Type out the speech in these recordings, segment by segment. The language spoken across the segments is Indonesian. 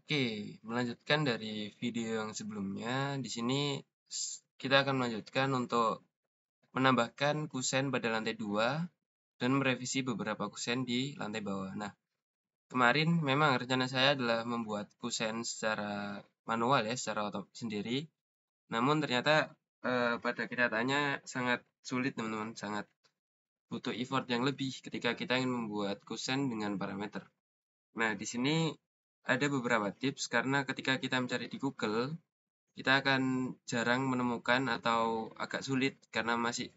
Oke, melanjutkan dari video yang sebelumnya, di sini kita akan melanjutkan untuk menambahkan kusen pada lantai 2 dan merevisi beberapa kusen di lantai bawah. Nah, kemarin memang rencana saya adalah membuat kusen secara manual ya, secara sendiri. Namun ternyata pada kenyataannya sangat sulit teman-teman, sangat butuh effort yang lebih ketika kita ingin membuat kusen dengan parameter. Nah, di sini ada beberapa tips karena ketika kita mencari di Google, kita akan jarang menemukan atau agak sulit karena masih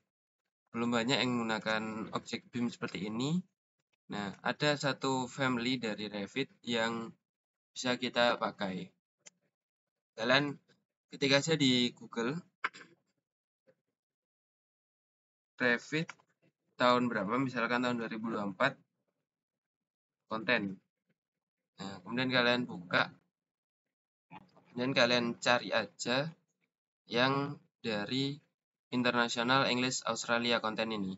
belum banyak yang menggunakan objek BIM seperti ini. Nah, ada satu family dari Revit yang bisa kita pakai. Kalian ketika saja di Google, Revit tahun berapa, misalkan tahun 2024, konten. Nah, kemudian kalian buka, dan kalian cari aja yang dari International English Australia konten ini.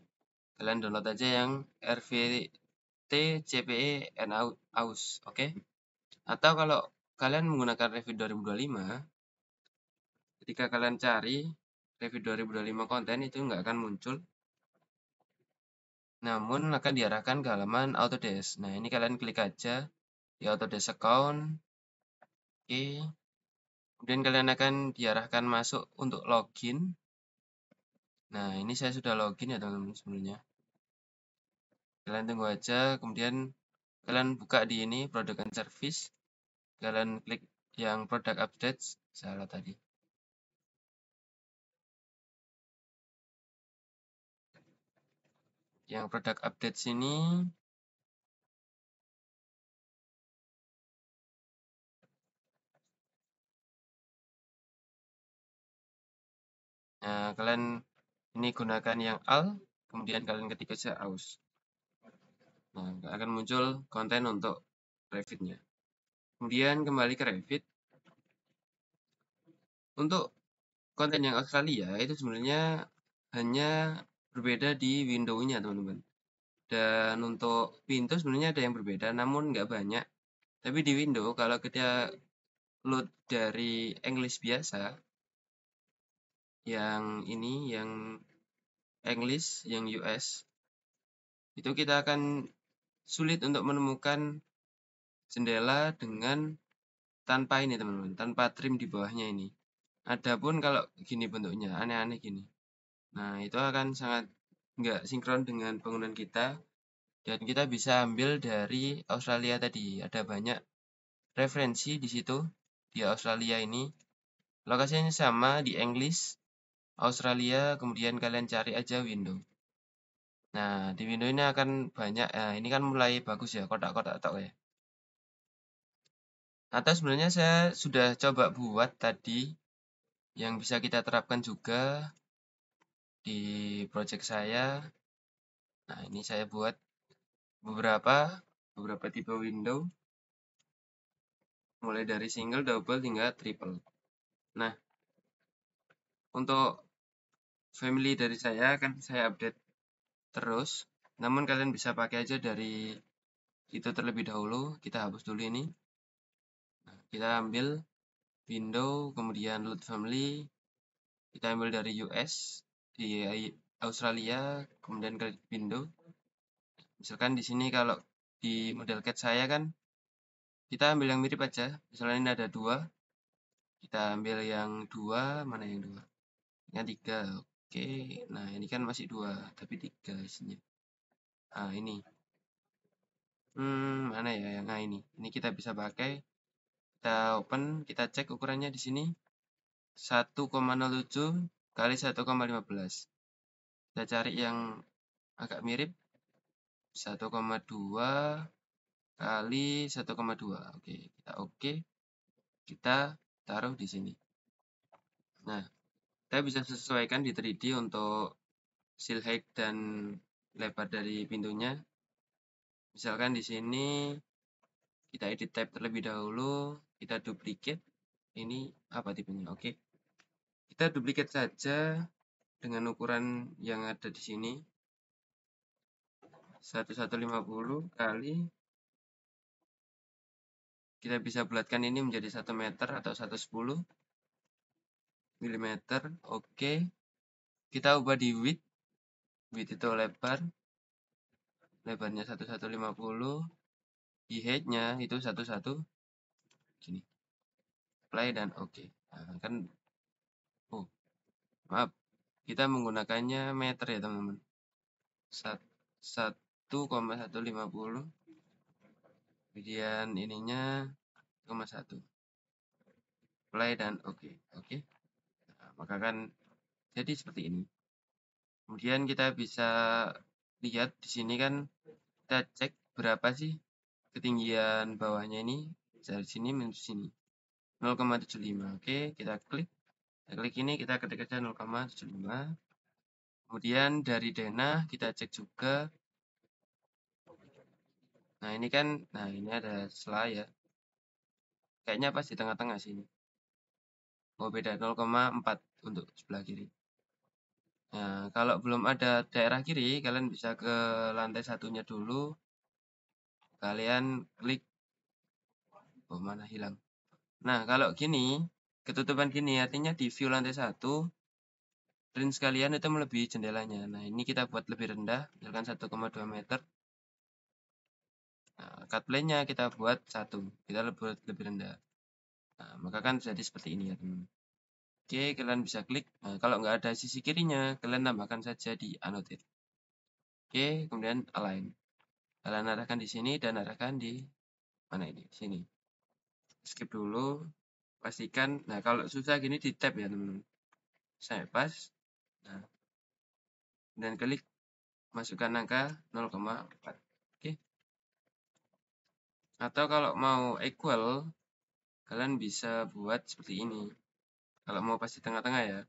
Kalian download aja yang RVT CPE and AUS, oke? Atau kalau kalian menggunakan Revit 2025, ketika kalian cari Revit 2025 konten itu nggak akan muncul, namun akan diarahkan ke halaman Autodesk. Nah, ini kalian klik aja di Autodesk account, oke. Kemudian kalian akan diarahkan masuk untuk login. Nah, ini saya sudah login ya teman-teman sebelumnya. Kalian tunggu aja, kemudian kalian buka di ini product and service. Kalian klik yang product updates, salah tadi. Yang product updates ini nah, kalian ini gunakan yang AL, kemudian kalian ketik saja AUS. Nah, akan muncul konten untuk Revit-nya. Kemudian kembali ke Revit. Untuk konten yang Australia itu sebenarnya hanya berbeda di window-nya, teman-teman. Dan untuk pintu sebenarnya ada yang berbeda, namun nggak banyak. Tapi di window, kalau kita load dari English biasa, yang ini, yang English, yang US, itu kita akan sulit untuk menemukan jendela dengan tanpa ini teman-teman, tanpa trim di bawahnya ini. Adapun kalau gini bentuknya, aneh-aneh gini. Nah, itu akan sangat nggak sinkron dengan bangunan kita. Dan kita bisa ambil dari Australia tadi. Ada banyak referensi di situ, di Australia ini. Lokasinya sama di English, Australia, kemudian kalian cari aja window. Nah, di window ini akan banyak, ini kan mulai bagus ya, kotak-kotak tok ya. Atau sebenarnya saya sudah coba buat tadi, yang bisa kita terapkan juga di project saya. Nah, ini saya buat beberapa tipe window, mulai dari single, double, hingga triple. Nah, untuk family dari saya kan saya update terus, namun kalian bisa pakai aja dari itu terlebih dahulu. Kita hapus dulu ini. Nah, kita ambil window, kemudian load family, kita ambil dari US, di Australia, kemudian ke window. Misalkan di sini kalau di model CAD saya kan, kita ambil yang mirip aja. Misalnya ini ada 2, kita ambil yang 2, mana yang 2? Yang 3, oke. Nah, ini kan masih 2, tapi 3 isinya. Nah, ini. Mana ya yang ini? Ini kita bisa pakai. Kita open, kita cek ukurannya di sini. 1,07 kali 1,15. Kita cari yang agak mirip. 1,2 kali 1,2. Oke, kita oke. Kita taruh di sini. Nah, kita bisa sesuaikan di 3D untuk seal height dan lebar dari pintunya. Misalkan di sini kita edit type terlebih dahulu, kita duplicate. Ini apa tipenya? Oke. Kita duplicate saja dengan ukuran yang ada di sini. 1150 kali Kita bisa bulatkan ini menjadi 1 meter atau 110 mm. Oke. Kita ubah di width. Width itu lebar. Lebarnya 1150. Di height-nya itu 11 gini. Play dan oke. Nah, kan maaf. Kita menggunakannya meter ya, teman-teman. 1,150. Kemudian ininya 1,1. Play dan oke. Oke. Nah, maka kan jadi seperti ini. Kemudian kita bisa lihat di sini kan kita cek berapa sih ketinggian bawahnya ini dari sini menuju sini. 0,75. Oke, kita klik. Kita klik ini, kita ketik aja 0,75. Kemudian dari denah kita cek juga. Nah, ini kan, nah ini ada celah ya. Kayaknya pas di tengah-tengah sini. Oh, beda 0,4 untuk sebelah kiri. Nah, kalau belum ada daerah kiri, kalian bisa ke lantai satunya dulu. Kalian klik. Oh, mana hilang. Nah, kalau gini, ketutupan gini, artinya di view lantai 1, range kalian itu melebihi jendelanya. Nah, ini kita buat lebih rendah, misalkan 1,2 meter. Nah, cut plane-nya kita buat 1, kita buat lebih rendah. Nah, maka kan jadi seperti ini ya, teman. Oke, kalian bisa klik. Nah, kalau nggak ada sisi kirinya, kalian tambahkan saja di annotate. Oke, kemudian align. Kalian arahkan di sini dan arahkan di mana ini? Sini. Skip dulu. Pastikan. Nah, kalau susah gini di tab ya, teman-teman. Saya pas. Nah, dan klik masukkan angka 0,4. Oke. Atau kalau mau equal, kalian bisa buat seperti ini. Kalau mau pas di tengah-tengah ya.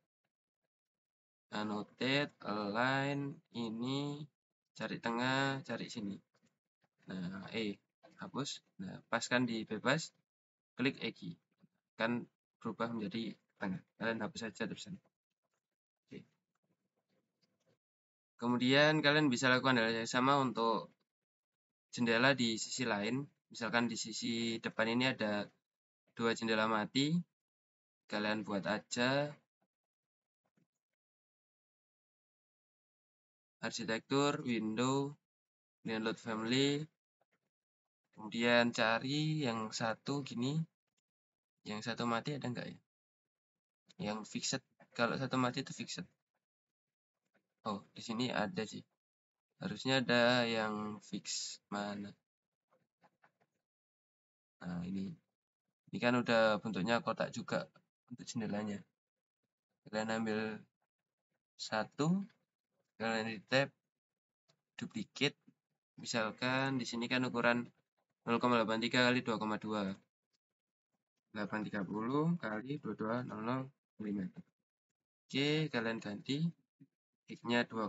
Annotate, align, ini, cari tengah, cari sini. Nah, hapus. Nah, paskan di bebas, klik Egi. Kan berubah menjadi tengah. Kalian hapus saja terusan. Oke. Kemudian kalian bisa lakukan hal yang sama untuk jendela di sisi lain. Misalkan di sisi depan ini ada 2 jendela mati. Kalian buat aja arsitektur, window, download family. Kemudian cari yang satu gini. Yang satu mati ada nggak ya? Yang fixed. Kalau satu mati itu fixed. Oh, di sini ada sih. Harusnya ada yang fix. Mana? Nah, ini. Ini kan udah bentuknya kotak juga untuk jendelanya. Kalian ambil satu, kalian di tab, duplicate. Misalkan di sini kan ukuran 0,83 kali 2,2. 830 kali 2200 mm. Oke, kalian ganti. Height-nya 2,2,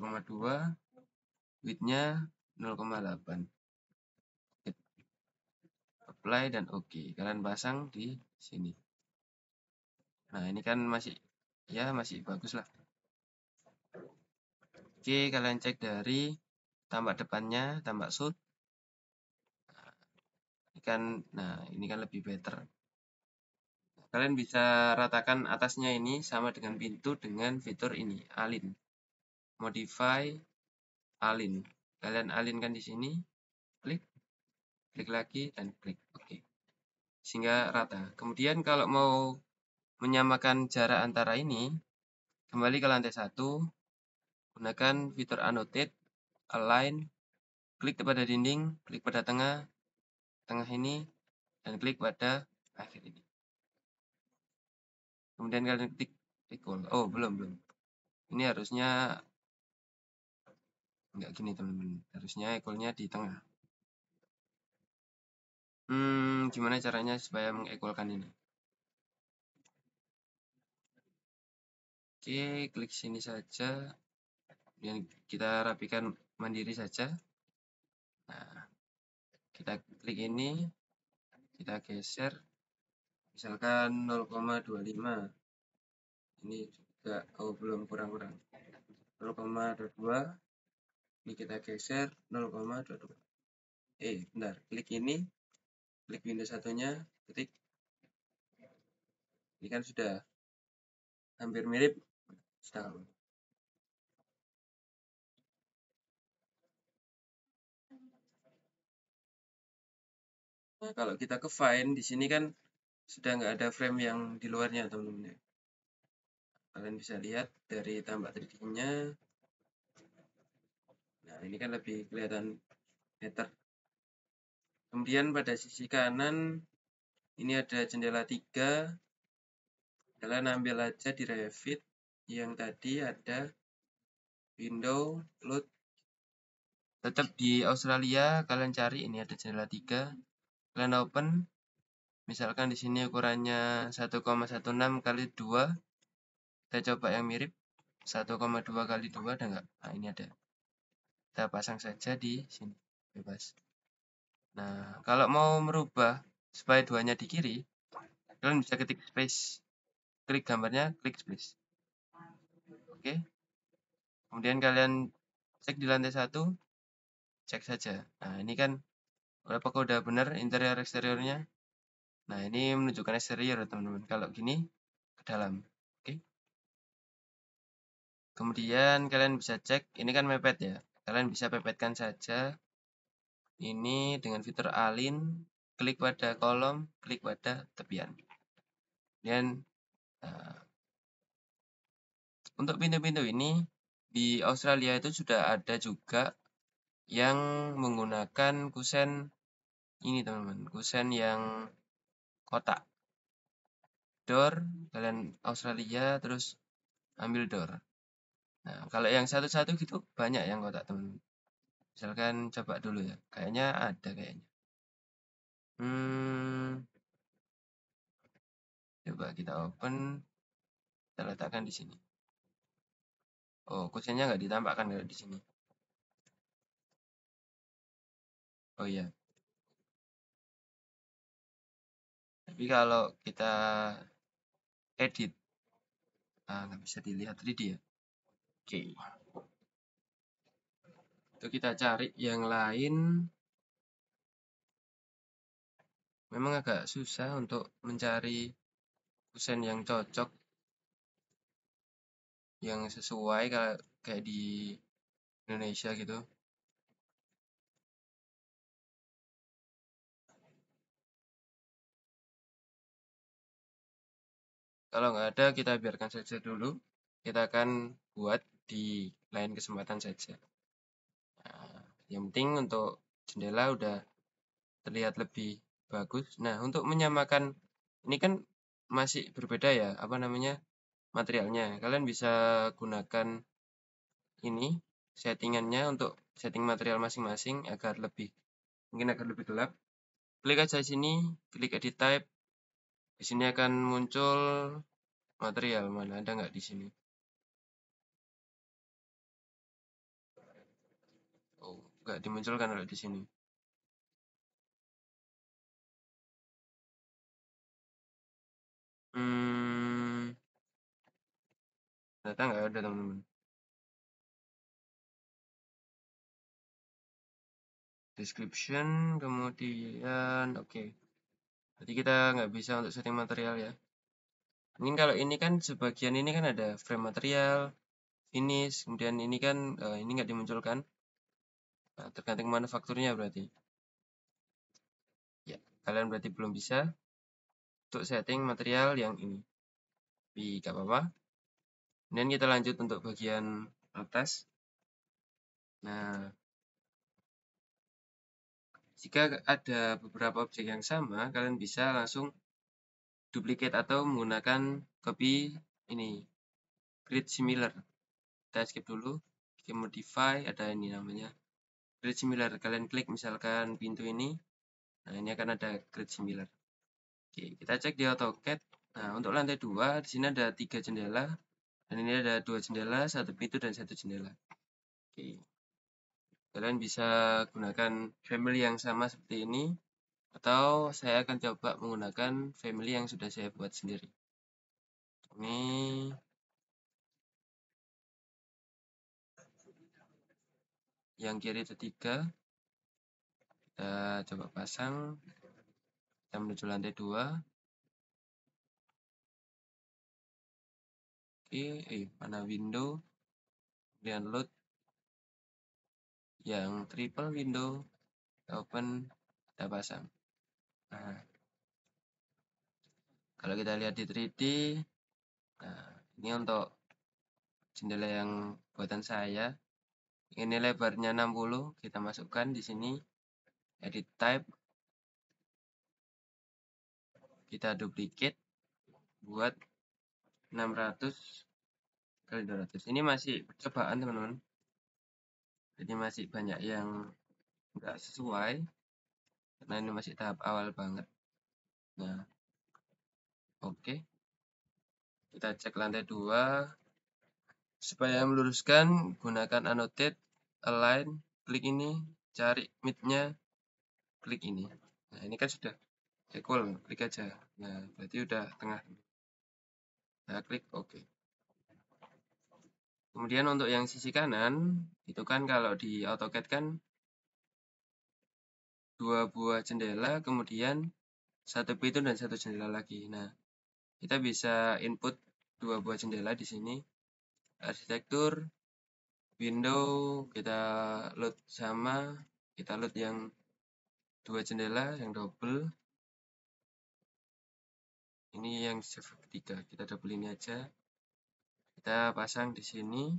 width-nya 0,8. Apply dan oke. Kalian pasang di sini. Nah, ini kan masih bagus lah. Oke, kalian cek dari tampak depannya, tampak shoot. Ini kan lebih better. Kalian bisa ratakan atasnya ini sama dengan pintu dengan fitur ini, align. Modify, align. Kalian align-kan di sini, klik lagi dan klik oke. Sehingga rata. Kemudian kalau mau menyamakan jarak antara ini, kembali ke lantai 1, gunakan fitur annotate, align, klik pada dinding, klik pada tengah ini, dan klik pada akhir ini. Kemudian kalian klik equal. Oh, belum. Ini harusnya nggak gini, teman-teman. Harusnya equalnya di tengah. Gimana caranya supaya mengequalkan ini? Oke, klik sini saja. Kemudian kita rapikan mandiri saja. Nah, kita klik ini, kita geser. Misalkan 0,25. Ini juga, belum, kurang. 0,22. Ini kita geser 0,22. Bentar, klik ini, klik window satunya, ketik. Ini kan sudah hampir mirip. Sudah. Nah, kalau kita ke find di sini kan sudah nggak ada frame yang di luarnya, teman-teman. Kalian bisa lihat dari tambah 3D-nya. Nah, ini kan lebih kelihatan better. Kemudian pada sisi kanan ini ada jendela 3. Kalian ambil aja di Revit yang tadi ada window load. Tetap di Australia, kalian cari ini ada jendela 3. Kalian open. Misalkan di sini ukurannya 1,16 kali 2. Kita coba yang mirip. 1,2 kali 2 ada nggak? Nah, ini ada. Kita pasang saja di sini. Bebas. Nah, kalau mau merubah supaya duanya di kiri, kalian bisa ketik space. Klik gambarnya, klik space. Oke. Kemudian kalian cek di lantai 1, cek saja. Nah, ini kan apakah udah benar interior eksteriornya? Nah, ini menunjukkan eksterior, teman-teman. Kalau gini, ke dalam. Oke. Kemudian kalian bisa cek, ini kan mepet ya. Kalian bisa pepetkan saja ini dengan fitur align, klik pada kolom, klik pada tepian. Dan untuk pintu-pintu ini di Australia itu sudah ada juga yang menggunakan kusen ini, teman-teman. Kusen yang kotak. Door, kalian Australia terus ambil door. Nah, kalau yang satu-satu gitu banyak yang kotak, teman-teman. Misalkan coba dulu ya. Kayaknya ada kayaknya. Coba kita open. Kita letakkan di sini. Oh, kusennya nggak ditampakkan kalau di sini. Oh iya. Tapi kalau kita edit, nggak bisa dilihat 3D ya. Oke. Itu kita cari yang lain. Memang agak susah untuk mencari kusen yang cocok, yang sesuai kayak di Indonesia gitu. Kalau nggak ada, kita biarkan saja dulu. Kita akan buat di lain kesempatan saja. Nah, yang penting untuk jendela udah terlihat lebih bagus. Nah, untuk menyamakan, ini kan masih berbeda ya, apa namanya, materialnya. Kalian bisa gunakan ini, settingannya untuk setting material masing-masing agar mungkin agar lebih gelap. Klik aja sini, klik edit type. Di sini akan muncul material, mana ada nggak di sini? Oh, nggak dimunculkan kalau di sini. Ternyata nggak ada, teman-teman. Description, kemudian oke. Berarti kita nggak bisa untuk setting material ya. Mungkin kalau ini kan sebagian ini kan ada frame material, finish, kemudian ini kan ini nggak dimunculkan. Nah, tergantung manufakturnya berarti. Ya, kalian berarti belum bisa untuk setting material yang ini. Tapi nggak apa-apa. Kemudian kita lanjut untuk bagian atas. Nah, jika ada beberapa objek yang sama, kalian bisa langsung duplicate atau menggunakan copy ini, create similar. Kita skip dulu, kita modify, ada ini namanya create similar. Kalian klik misalkan pintu ini, nah ini akan ada create similar. Oke, kita cek di AutoCAD. Nah, untuk lantai 2, di sini ada 3 jendela, dan ini ada 2 jendela, 1 pintu, dan 1 jendela. Oke. Kalian bisa gunakan family yang sama seperti ini, atau saya akan coba menggunakan family yang sudah saya buat sendiri. Ini yang kiri itu 3. Kita coba pasang. Kita menuju lantai 2. Oke, mana window, kemudian load yang triple window, kita open, kita pasang. Nah, kalau kita lihat di 3D, nah ini untuk jendela yang buatan saya. Ini lebarnya 60, kita masukkan di sini, edit type, kita duplicate, buat 600 kali 200. Ini masih percobaan teman-teman, jadi masih banyak yang nggak sesuai, karena ini masih tahap awal banget. Nah, oke. Kita cek lantai 2. Supaya meluruskan, gunakan annotate, align, klik ini, cari mid-nya, klik ini. Nah, ini kan sudah equal, klik aja. Nah, berarti udah tengah. Nah, klik OK. Kemudian untuk yang sisi kanan, itu kan kalau di AutoCAD kan 2 buah jendela, kemudian 1 pintu dan 1 jendela lagi. Nah, kita bisa input 2 buah jendela di sini. Arsitektur, window, kita load sama, kita load yang 2 jendela, yang double. Ini yang server ketiga, kita double ini aja. Kita pasang di sini.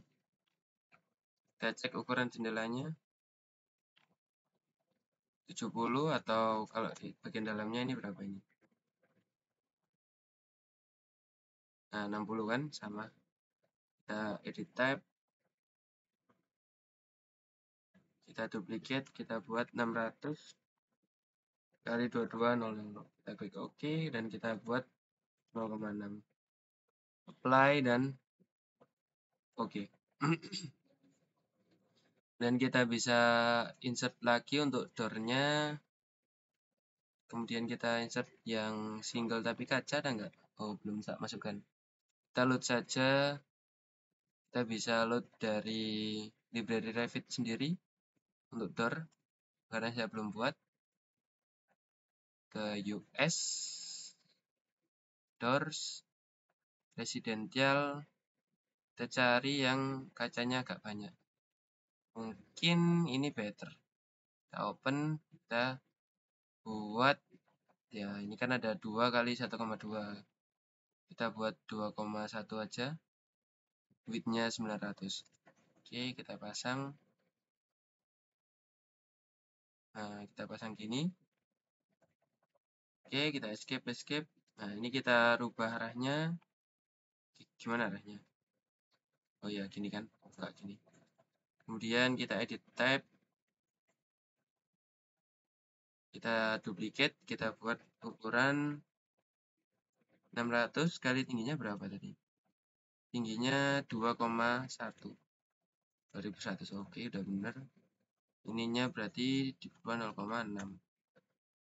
Kita cek ukuran jendelanya. 70 atau kalau di bagian dalamnya ini berapa ini? Nah, 60 kan sama. Kita edit type. Kita duplicate, kita buat 600 kali 2200. Kita klik OK dan kita buat 0,6. Apply dan OK. Dan kita bisa insert lagi untuk door-nya. Kemudian kita insert yang single tapi kaca, ada nggak? Oh, belum bisa masukkan. Kita load saja. Kita bisa load dari library Revit sendiri untuk door, karena saya belum buat. Ke US, doors, residential, kita cari yang kacanya agak banyak. Mungkin ini better. Kita open, kita buat, ya ini kan ada 2 kali 1,2. Kita buat 2,1 aja. Width-nya 900. Oke, kita pasang. Nah, kita pasang gini. Oke, kita escape. Nah, ini kita rubah arahnya. Gimana arahnya? Oh ya, gini kan? Enggak gini. Kemudian kita edit type. Kita duplicate, kita buat ukuran 600 kali tingginya berapa tadi? Tingginya 2,1. 2100. Oke, udah benar. Ininya berarti di bawah 0,6.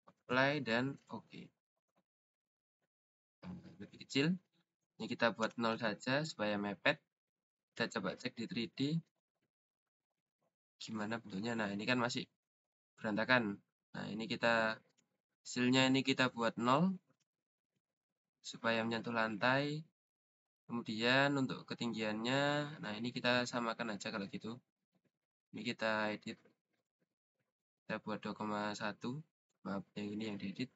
Apply dan oke. Lebih kecil. Ini kita buat 0 saja supaya mepet. Kita coba cek di 3D. Gimana bentuknya? Nah, ini kan masih berantakan. Nah, ini kita hasilnya ini kita buat 0 supaya menyentuh lantai. Kemudian untuk ketinggiannya, nah ini kita samakan aja kalau gitu. Ini kita edit. Kita buat 2,1. Maaf, yang ini yang diedit.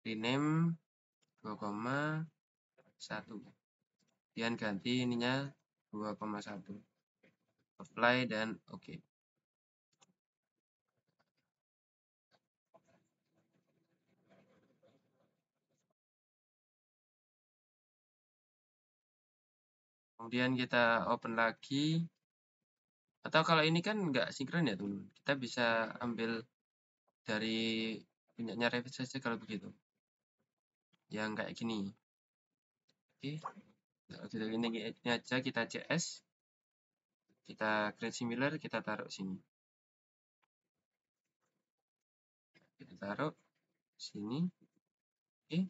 Rename 2,1. Kemudian ganti ininya 2,1. Apply dan oke. Kemudian kita open lagi. Atau kalau ini kan nggak sinkron ya teman-teman. Kita bisa ambil dari punyanya Revit saja kalau begitu. Yang kayak gini. Oke. Nah, ini aja kita CS. Kita create similar, kita taruh sini. Kita taruh sini. Oke.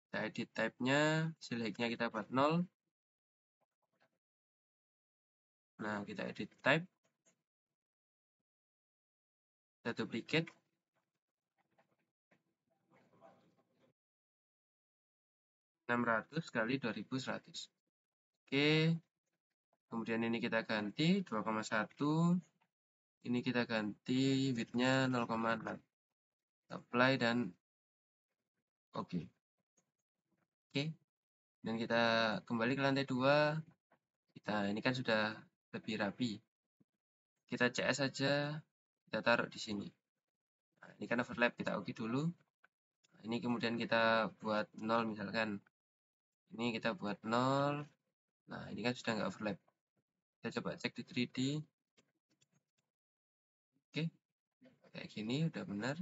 Kita edit type-nya, select-nya kita buat 0. Nah, kita edit type. Kita duplicate. kali 2100. Oke. Kemudian ini kita ganti 2,1. Ini kita ganti width-nya 0,6. Apply dan oke. Oke. Dan kita kembali ke lantai 2. Ini kan sudah lebih rapi. Kita CS saja. Kita taruh di sini. Nah, ini kan overlap, kita oke dulu. Nah, ini kemudian kita buat 0 misalkan. Ini kita buat 0. Nah, ini kan sudah nggak overlap. Kita coba cek di 3D. Oke. Kayak gini udah benar.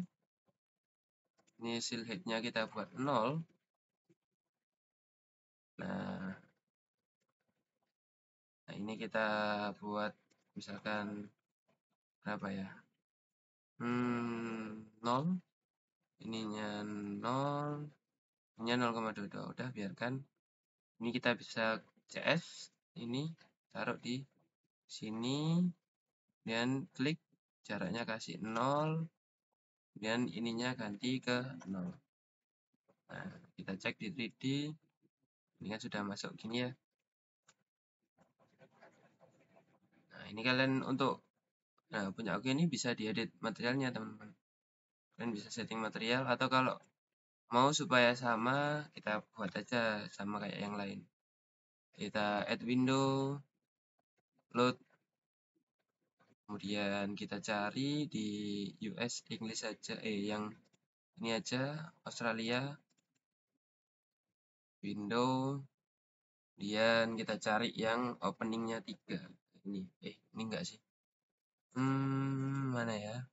Ini seal height-nya kita buat 0. Nah, ini kita buat misalkan berapa ya? 0. Ininya 0. Ininya 0,22. Udah biarkan. Ini kita bisa CS. Ini taruh di sini. Dan klik. Jaraknya kasih 0. Dan ininya ganti ke 0. Nah, kita cek di 3D. Ini kan sudah masuk gini ya. Nah, ini kalian untuk punya aku ini bisa diedit materialnya, teman-teman. Kalian bisa setting material, atau kalau mau supaya sama, kita buat aja sama kayak yang lain. Kita add window, load, kemudian kita cari di US English saja, yang ini aja, Australia, window, kemudian kita cari yang openingnya 3. Ini enggak sih. Mana ya?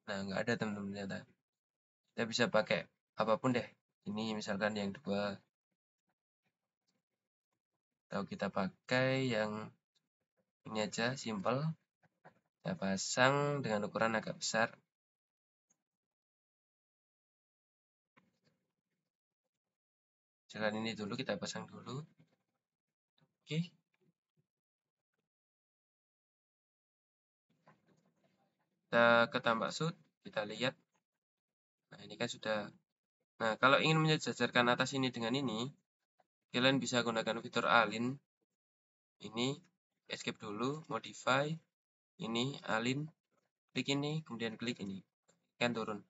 Nah, nggak ada, teman-teman, ternyata. Kita bisa pakai apapun deh. Ini misalkan yang 2. Atau kita pakai yang ini aja, simple. Kita pasang dengan ukuran agak besar. Misalkan ini dulu, kita pasang dulu. Oke. Kita ke tambah shoot, kita lihat. Nah, ini kan sudah. Nah, kalau ingin menyejajarkan atas ini dengan ini, kalian bisa gunakan fitur align. Ini, escape dulu, modify. Ini, align. Klik ini, kemudian klik ini. Kan turun.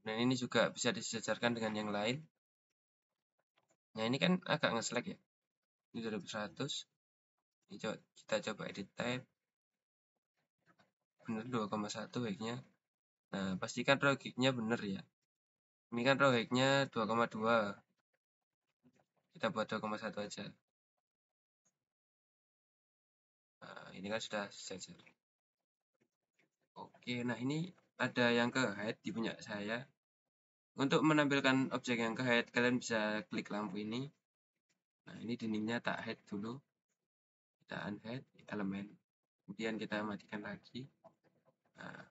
Dan ini juga bisa disejajarkan dengan yang lain. Nah, ini kan agak nge-lag ya. Ini 2100. Ini kita coba edit type. Bener 2,1 height-nya. Nah, pastikan raw height-nya bener ya. Ini kan raw height-nya 2,2. Kita buat 2,1 aja. Nah, ini kan sudah sejajar. Oke, nah ini ada yang ke hide di punya saya. Untuk menampilkan objek yang ke hide, kalian bisa klik lampu ini. Nah, ini dindingnya tak hide dulu. Kita unhide elemen. Kemudian kita matikan lagi. Nah,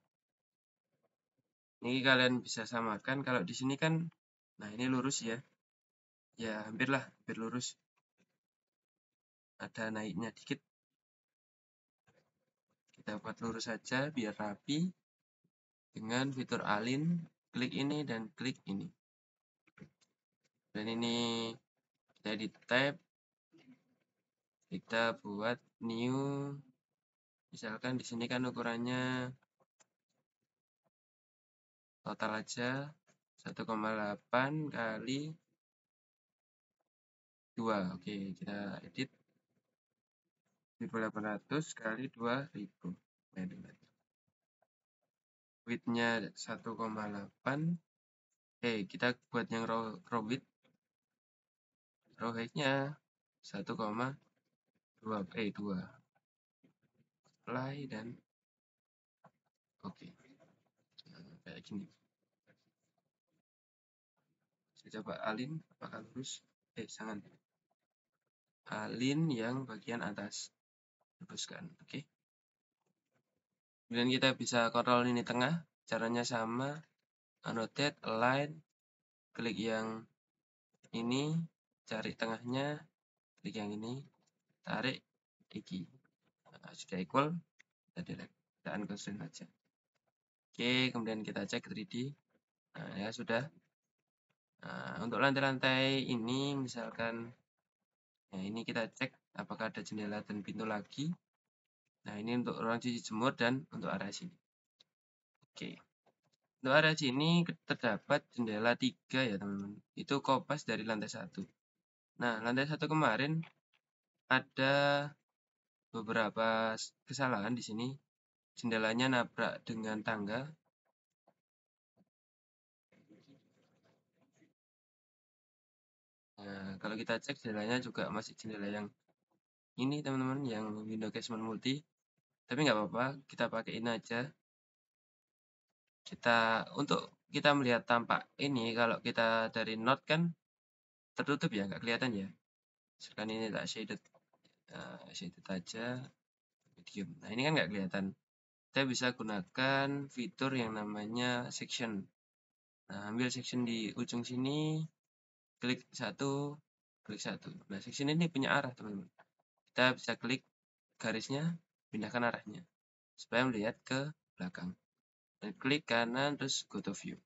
ini kalian bisa samakan. Kalau di sini kan, nah ini lurus ya. Ya, hampir lurus. Ada naiknya dikit. Kita buat lurus saja biar rapi. Dengan fitur align, klik ini dan klik ini. Dan ini kita edit tab. Kita buat new. Misalkan di sini kan ukurannya total aja 1,8 kali 2. Oke, kita edit 1800 kali 2000. Width-nya 1,8. Kita buat yang raw width. Raw height-nya 1,2. 2. Apply dan oke. Nah, kayak gini. Saya coba align, apakah lurus? Jangan. Align yang bagian atas. Luruskan, oke. Kemudian kita bisa kontrol ini tengah. Caranya sama. Annotate, align. Klik yang ini. Cari tengahnya. Klik yang ini. tarik Egi. Nah, sudah equal, kita delete, kita unconstrain aja. Oke, kemudian kita cek 3D. Nah, ya sudah. Nah, untuk lantai-lantai ini misalkan, nah ini kita cek apakah ada jendela dan pintu lagi. Nah, ini untuk ruang cuci jemur dan untuk area sini. Oke. Untuk area sini terdapat jendela 3 ya teman-teman. Itu kopas dari lantai 1. Nah, lantai 1 kemarin ada beberapa kesalahan di sini. Jendelanya nabrak dengan tangga. Nah, kalau kita cek jendelanya juga masih jendela yang ini teman-teman, yang window casement multi. Tapi nggak apa-apa, kita pakai ini aja. Untuk kita melihat tampak ini, kalau kita dari node kan tertutup ya, nggak kelihatan ya. Misalkan ini tak shaded, shaded aja, medium. Nah, ini kan nggak kelihatan. Kita bisa gunakan fitur yang namanya section. Nah, ambil section di ujung sini, klik satu. Nah, section ini punya arah, teman-teman. Kita bisa klik garisnya, pindahkan arahnya, supaya melihat ke belakang. Dan klik kanan, terus go to view.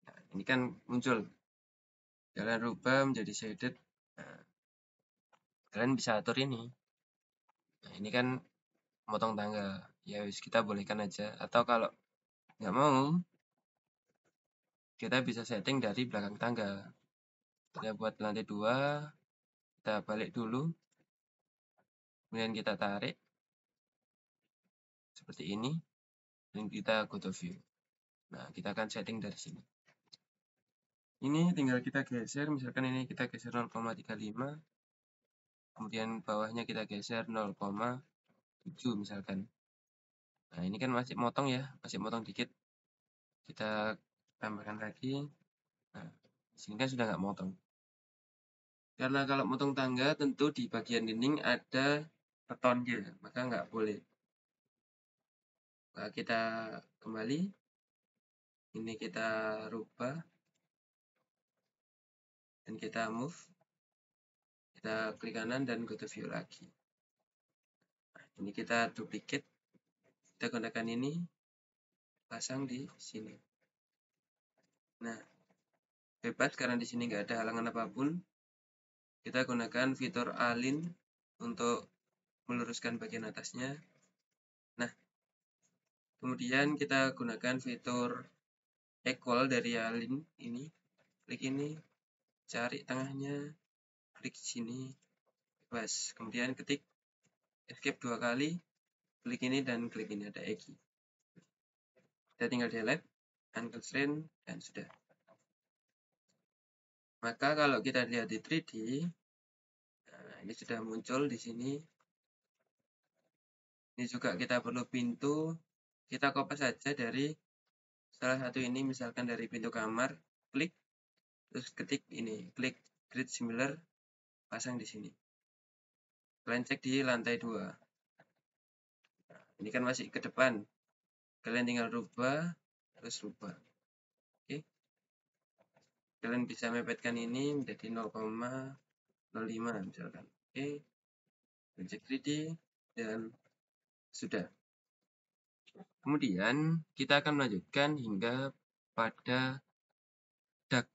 Nah, ini kan muncul. Kalian rubah menjadi shaded. Nah, kalian bisa atur ini. Nah, ini kan motong tangga. Ya, kita bolehkan aja. Atau kalau nggak mau, kita bisa setting dari belakang tangga. Kita buat lantai 2, kita balik dulu, kemudian kita tarik seperti ini, dan kita go to view. Nah, kita akan setting dari sini. Ini tinggal kita geser, misalkan ini kita geser 0,35, kemudian bawahnya kita geser 0,7 misalkan. Nah, ini kan masih motong ya, masih motong dikit. Kita tambahkan lagi. Nah, sini kan sudah nggak motong. Karena kalau motong tangga tentu di bagian dinding ada betonnya, maka nggak boleh. Nah, kita kembali, ini kita rubah, dan kita move, kita klik kanan dan go to view lagi. Nah, ini kita duplicate, kita gunakan ini, pasang di sini. Nah, bebas karena di sini nggak ada halangan apapun. Kita gunakan fitur align untuk meluruskan bagian atasnya. Nah, kemudian kita gunakan fitur equal dari align ini. Klik ini, cari tengahnya, klik sini, bebas. Kemudian ketik escape 2 kali, klik ini dan klik ini, ada Egi. Kita tinggal delete, unconstrain, dan sudah. Maka kalau kita lihat di 3D, nah ini sudah muncul di sini. Ini juga kita perlu pintu, kita copy saja dari salah satu ini, misalkan dari pintu kamar, klik, terus ketik ini, klik grid similar, pasang di sini. Kalian cek di lantai 2. Nah, ini kan masih ke depan. Kalian tinggal rubah, terus rubah. Oke. Kalian bisa mepetkan ini menjadi 0,05 misalkan. Oke. Cek 3D, dan sudah. Kemudian kita akan melanjutkan hingga pada dak.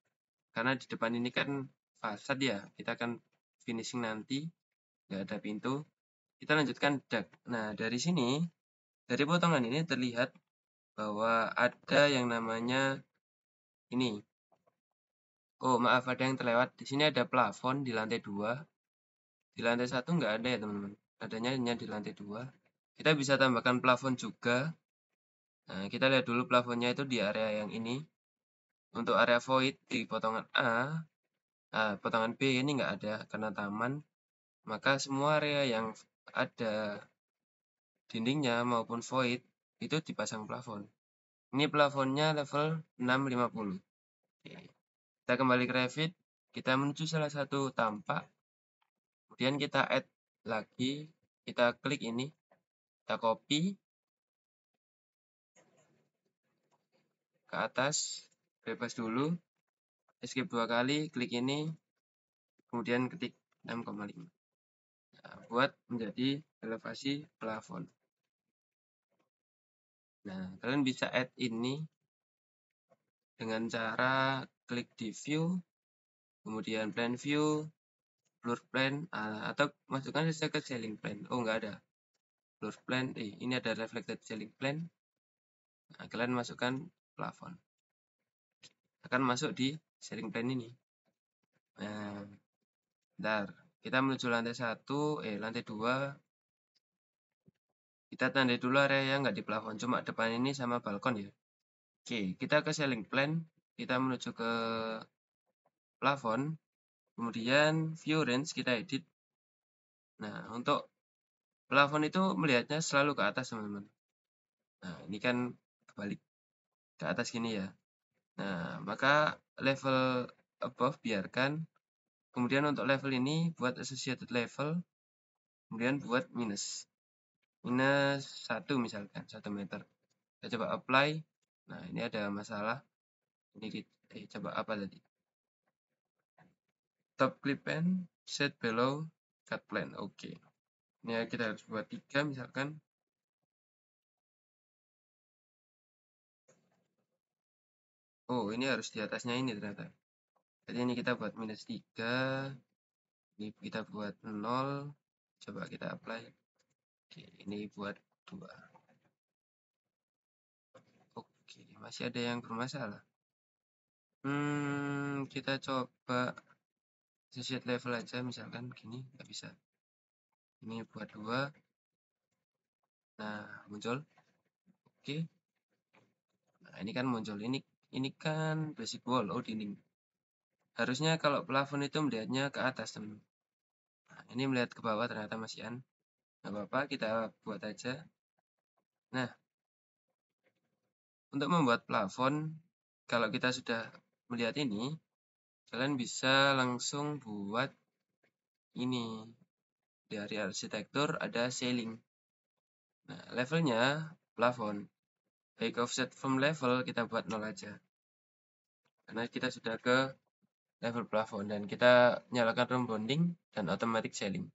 Karena di depan ini kan fasad ya, kita akan finishing nanti, nggak ada pintu. Kita lanjutkan dak. Nah, dari sini, dari potongan ini terlihat bahwa ada yang namanya ini. Oh, maaf, ada yang terlewat. Di sini ada plafon di lantai 2. Di lantai 1 nggak ada ya, teman-teman. Adanya hanya di lantai 2. Kita bisa tambahkan plafon juga. Nah, kita lihat dulu plafonnya itu di area yang ini. Untuk area void di potongan A, potongan B ini nggak ada karena taman. Maka semua area yang ada dindingnya maupun void itu dipasang plafon. Ini plafonnya level 650. Oke. Kita kembali ke Revit, kita menuju salah satu tampak, kemudian kita add lagi, kita klik ini, kita copy ke atas, bebas dulu, escape 2 kali, klik ini, kemudian ketik 6,5. buat menjadi elevasi plafon. Nah, kalian bisa add ini dengan cara klik di view, kemudian plan view, floor plan, atau masukkan saja ke ceiling plan. Oh, nggak ada. Floor plan, ini ada reflected ceiling plan. Nah, kalian masukkan plafon. Akan masuk di ceiling plan ini. Nah, bentar. Kita menuju lantai 1, lantai 2. Kita tandai dulu area yang nggak di plafon, cuma depan ini sama balkon ya. Oke, kita ke ceiling plan, kita menuju ke plafon, kemudian view range kita edit. Nah, untuk plafon itu melihatnya selalu ke atas, teman-teman. Nah, ini kan kebalik ke atas gini ya. Nah, maka level above biarkan. Kemudian untuk level ini buat associated level, kemudian buat minus 1 misalkan, 1 meter. Kita coba apply. Nah, ini ada masalah. Ini coba apa tadi? Top clip pen set below cut plan. Oke. Ini kita harus buat 3 misalkan. Oh, ini harus di atasnya ini ternyata. Jadi ini kita buat minus 3. Ini kita buat 0. Coba kita apply. Oke, ini buat 2. Oke, masih ada yang bermasalah. Kita coba associate level aja misalkan gini, nggak bisa. Ini buat 2. Nah, muncul. Oke. Nah, ini kan muncul. Ini kan basic wall, dinding. Harusnya kalau plafon itu melihatnya ke atas, teman. Nah, ini melihat ke bawah ternyata masih nggak apa-apa, kita buat aja. Nah, untuk membuat plafon, kalau kita sudah melihat ini, kalian bisa langsung buat ini. Dari arsitektur ada ceiling. Nah, levelnya plafon. Baik offset from level kita buat 0 aja. Karena kita sudah ke level plafon dan kita nyalakan room bonding dan automatic ceiling.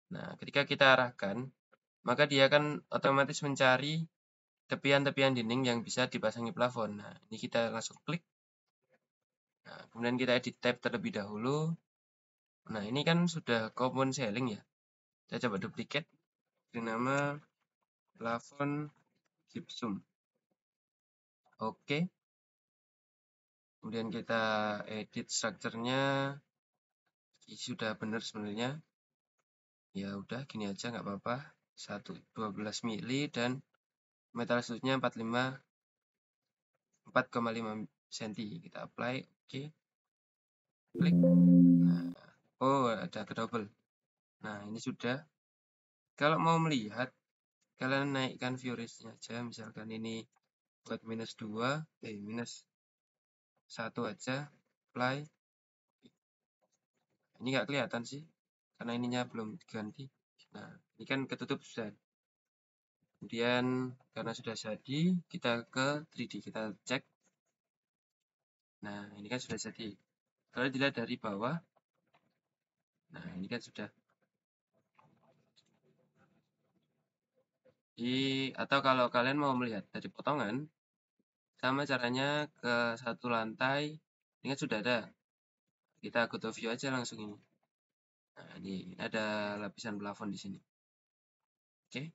Nah, ketika kita arahkan, maka dia akan otomatis mencari tepian-tepian dinding yang bisa dipasangi plafon. Nah, ini kita langsung klik. Nah, kemudian kita edit tab terlebih dahulu. Nah, ini kan sudah compound ceiling ya. Kita coba duplicate. Beri nama plafon gypsum. Oke. Kemudian kita edit strukturnya. Sudah benar sebenarnya. Ya udah, gini aja nggak apa-apa. 12 mili dan metal sudutnya 4,5 cm. Kita apply, oke. Klik. Nah, oh, ada kedouble. Nah, ini sudah. Kalau mau melihat, kalian naikkan view range-nya aja. Misalkan ini buat minus 2, minus 1 aja. Apply. Ini nggak kelihatan sih, karena ininya belum diganti. Nah, ini kan ketutup sudah. Kemudian, karena sudah jadi, kita ke 3D. Kita cek. Nah, ini kan sudah jadi. Kalau dilihat dari bawah, nah ini kan sudah. Atau kalau kalian mau melihat dari potongan, sama caranya ke satu lantai, ini kan sudah ada. Kita go to view aja langsung ini. Nah, ini ada lapisan plafon di sini. Oke.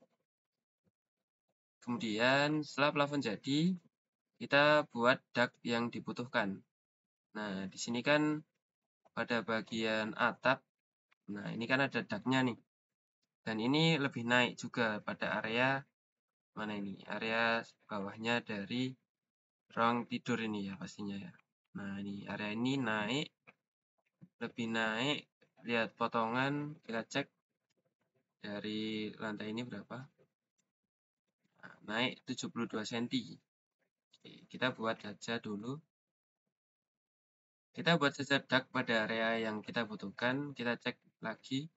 Kemudian setelah plafon jadi, kita buat duct yang dibutuhkan. Nah, di sini kan pada bagian atap, nah ini kan ada duct-nya nih. Dan ini lebih naik juga pada area mana ini? Area bawahnya dari ruang tidur ini ya pastinya ya. Nah, ini area ini naik, lebih naik. Lihat potongan, kita cek dari lantai ini berapa. Nah, naik 72 cm. Oke, kita buat saja dulu. Kita buat saja duct pada area yang kita butuhkan. Kita cek lagi.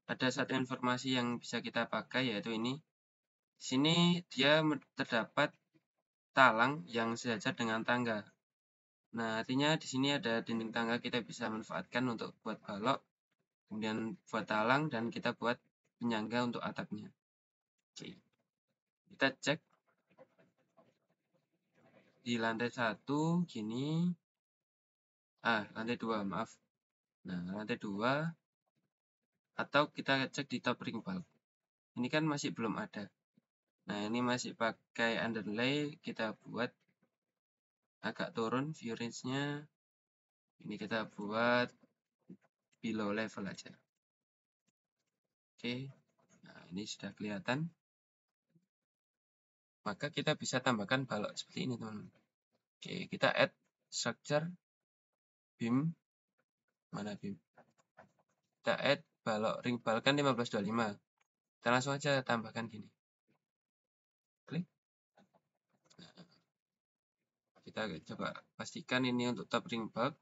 Ada satu informasi yang bisa kita pakai, yaitu ini. Di sini dia terdapat talang yang sejajar dengan tangga. Nah, artinya di sini ada dinding tangga, kita bisa manfaatkan untuk buat balok. kemudian buat talang, dan kita buat penyangga untuk atapnya. Oke, kita cek di lantai 1 gini, lantai 2, maaf. Nah, lantai 2, atau kita cek di top ring bulb. Ini kan masih belum ada. Nah, ini masih pakai underlay, kita buat agak turun view range-nya. Ini kita buat below level aja. Oke, nah ini sudah kelihatan. Maka kita bisa tambahkan balok seperti ini, teman-teman. Oke, kita add structure beam. Mana beam? Kita add balok ring bulb kan 1525. Kita langsung aja tambahkan gini. Klik. Nah, kita coba pastikan ini untuk top ring bulb.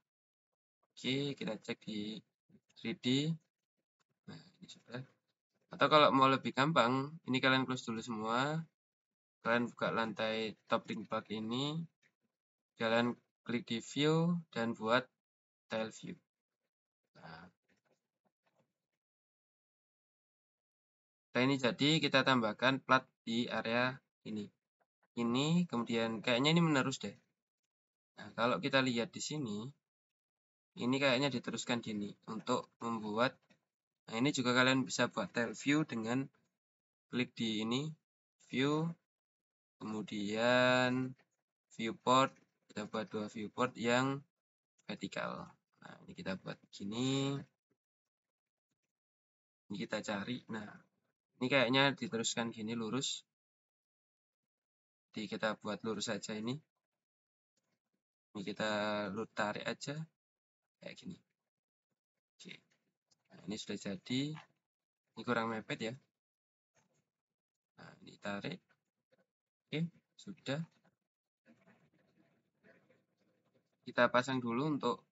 Oke, kita cek di 3D. Nah, ini sudah. Atau kalau mau lebih gampang, ini kalian close dulu semua. Kalian buka lantai top ring bulb ini. Kalian klik di view dan buat tile view. Nah, ini jadi kita tambahkan plat di area ini. Ini kemudian kayaknya ini menerus deh. Nah, kalau kita lihat di sini, ini kayaknya diteruskan gini untuk membuat. Nah, ini juga kalian bisa buat tile view dengan klik di ini view, kemudian viewport. Kita buat 2 viewport yang vertikal. Nah, ini kita buat gini. Ini kita cari. Nah, ini kayaknya diteruskan gini lurus. Jadi kita buat lurus saja ini. Ini kita tarik aja kayak gini. Oke. Nah, ini sudah jadi. Ini kurang mepet ya. Nah, ini tarik. Oke, sudah. Kita pasang dulu untuk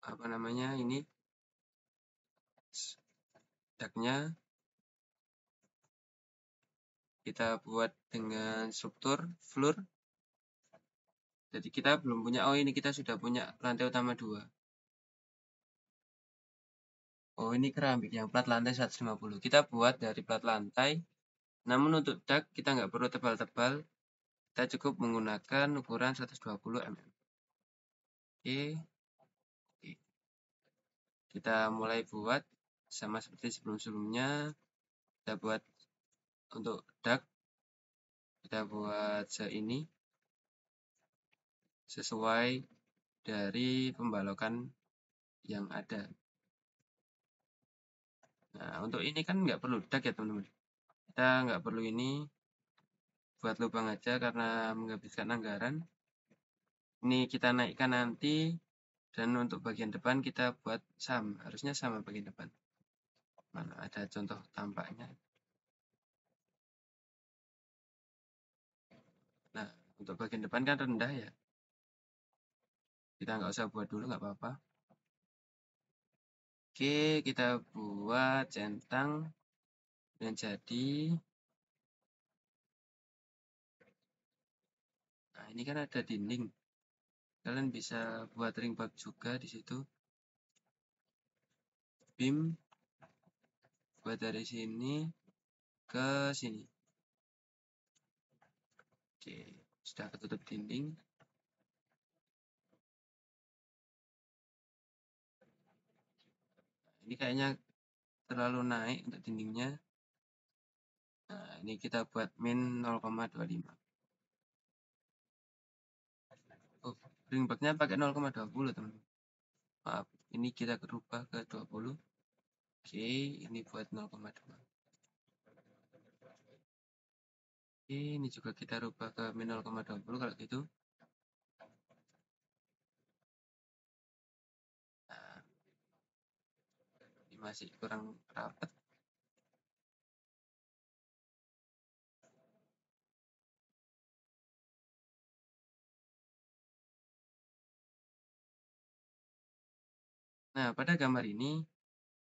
apa namanya ini daknya. Kita buat dengan struktur floor. Jadi kita belum punya, ini kita sudah punya lantai utama 2. Ini keramik yang plat lantai 150. Kita buat dari plat lantai. Namun untuk dak kita nggak perlu tebal-tebal. Kita cukup menggunakan ukuran 120 mm. Oke. Kita mulai buat sama seperti sebelum-sebelumnya. Kita buat untuk dak. Kita buat ini sesuai dari pembalokan yang ada. Nah, untuk ini kan nggak perlu dak ya, teman-teman. Kita nggak perlu ini, buat lubang aja karena menghabiskan anggaran. Ini kita naikkan nanti, dan untuk bagian depan kita buat sama, harusnya sama bagian depan. Mana ada contoh tampaknya. Nah, untuk bagian depan kan rendah ya. Kita nggak usah buat dulu, nggak apa-apa. Oke, kita buat centang dan jadi. Nah, ini kan ada dinding. Kalian bisa buat ring bulb juga di situ. Beam buat dari sini ke sini. Oke, sudah ketutup dinding. Ini kayaknya terlalu naik untuk dindingnya. Nah, ini kita buat min 0,25. Ring bulb-nya pakai 0,20, teman. Maaf, ini kita rubah ke 20. Oke, ini buat 0,2. Oke, ini juga kita rubah ke min 0,20 kalau gitu. Nah, ini masih kurang rapat. Nah, pada gambar ini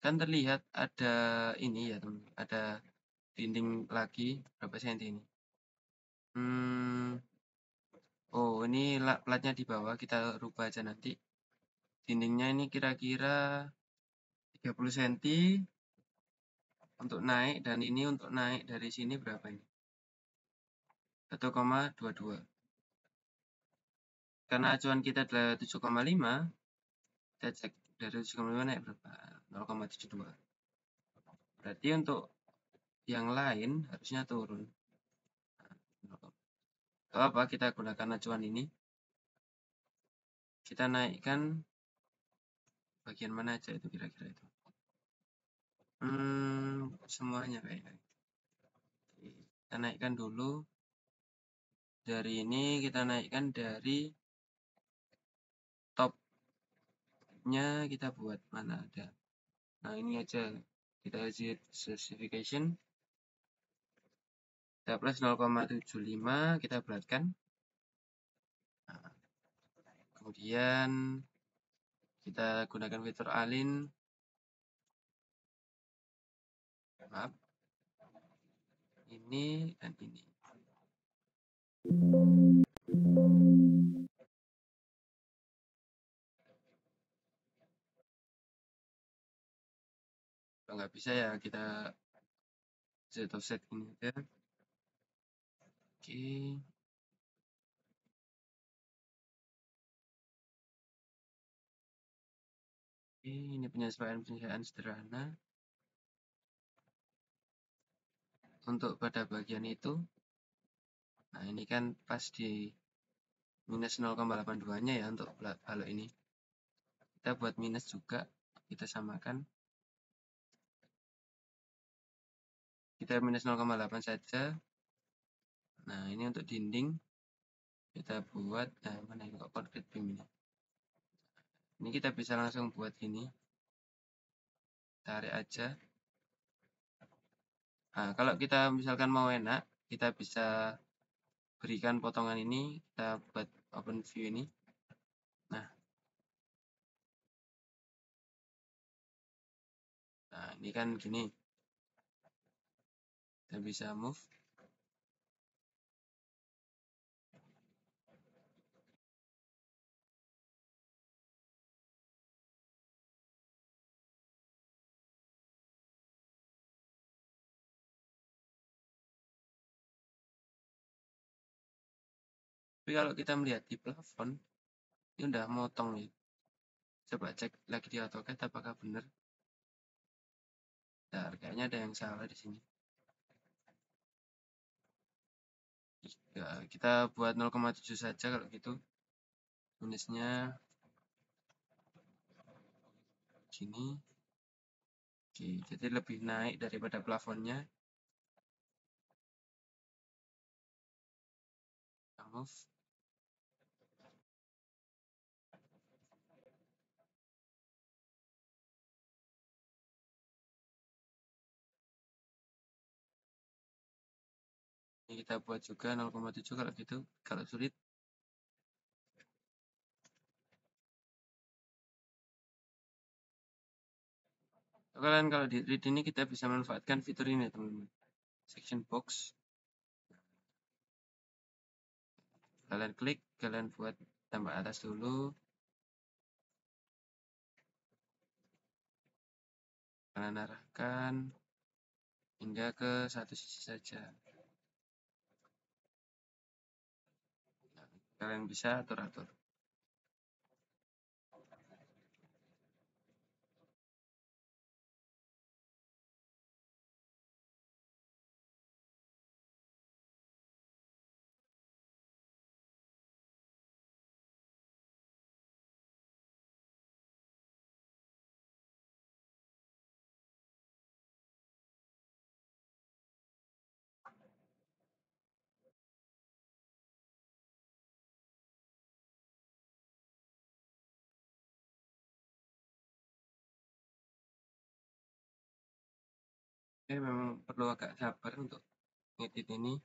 kan terlihat ada ini ya, teman. Ada dinding lagi berapa senti ini. Ini platnya di bawah, kita rubah aja nanti. Dindingnya ini kira-kira 30 cm untuk naik, dan ini untuk naik dari sini berapa ini? 1,22. Karena acuan kita adalah 7,5, kita cek dari 7,5 naik berapa? 0,72. Berarti untuk yang lain harusnya turun. Kalau apa? Kita gunakan acuan ini. Kita naikkan bagian mana aja itu kira-kira itu? Semuanya kayaknya. Kita naikkan dulu. Dari ini kita naikkan dari topnya, kita buat mana ada. Nah, ini aja. Kita exit specification. Kita plus 0,75, kita bulatkan. Nah, kemudian kita gunakan fitur align. Maaf. Ini dan ini. Kalau nggak bisa ya kita set offset ini aja. Oke. Oke, ini penyesuaian sederhana. Untuk pada bagian itu, nah ini kan pas di minus 0,82-nya ya untuk balok ini. Kita buat minus juga, kita samakan. Kita minus 0,8 saja. Nah, ini untuk dinding. Kita buat, mana ini kok concrete beam ini. Ini kita bisa langsung buat gini. Tarik aja. Nah, kalau kita misalkan mau enak, kita bisa berikan potongan ini, kita buat open view ini. Nah, ini kan gini. Kita bisa move. Tapi kalau kita melihat di plafon, ini udah motong nih. Coba cek lagi di AutoCAD apakah benar. Nah, kayaknya ada yang salah di sini. Ya, kita buat 0,7 saja kalau gitu. Minusnya gini. Oke, jadi lebih naik daripada plafonnya. Kita move. Ini kita buat juga 0,7 kalau gitu. Kalau sulit, kalian kalau di read ini kita bisa manfaatkan fitur ini teman-teman. Section box. Kalian klik, kalian buat tambah atas dulu. Kalian arahkan hingga ke satu sisi saja. Nah, kalian bisa atur-atur. Oke, memang perlu agak sabar untuk ngedit ini.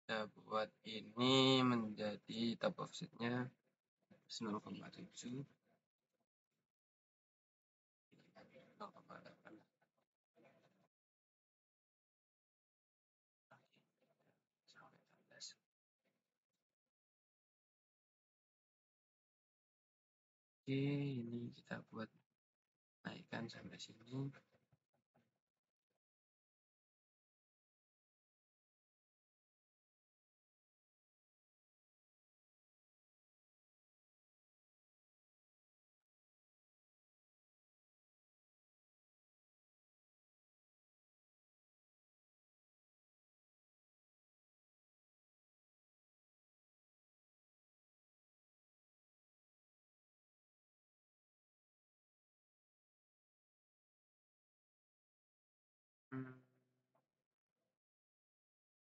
Kita buat ini menjadi top offsetnya 0,7. 0,8. Sampai 14. Oke, ini kita buat naikkan sampai sini.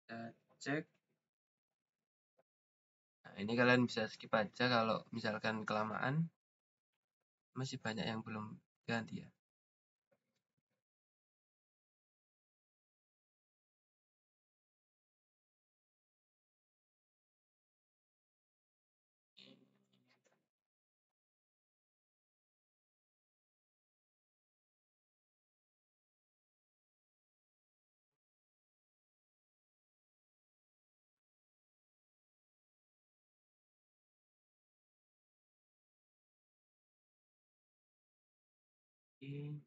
Kita cek. Nah, ini kalian bisa skip aja kalau misalkan kelamaan. Masih banyak yang belum ganti ya. Oke.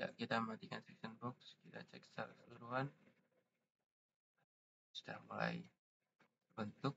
Ya, kita matikan section box, kita cek secara keseluruhan. Sudah mulai terbentuk.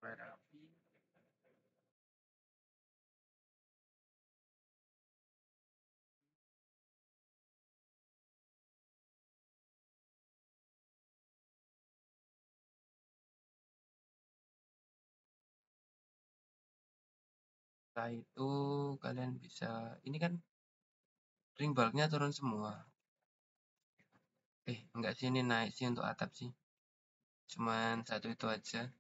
Mulai rapi. Setelah itu kalian bisa, ini kan ring bulknya turun semua. Enggak sih, ini naik sih untuk atap sih. Cuman satu itu aja.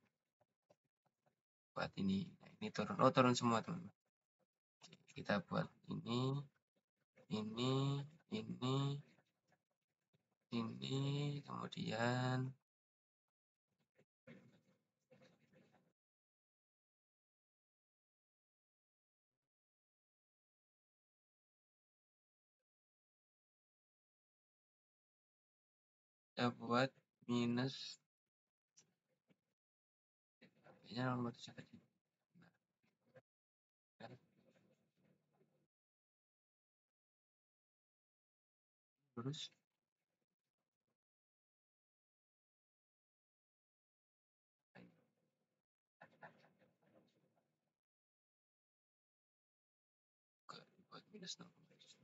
Buat ini. Nah, ini turun. Oh, turun semua teman-teman. Kita buat ini, ini, kemudian kita buat minus, kayaknya nomor 7 tadi. Lurus. Buat minus 0,7.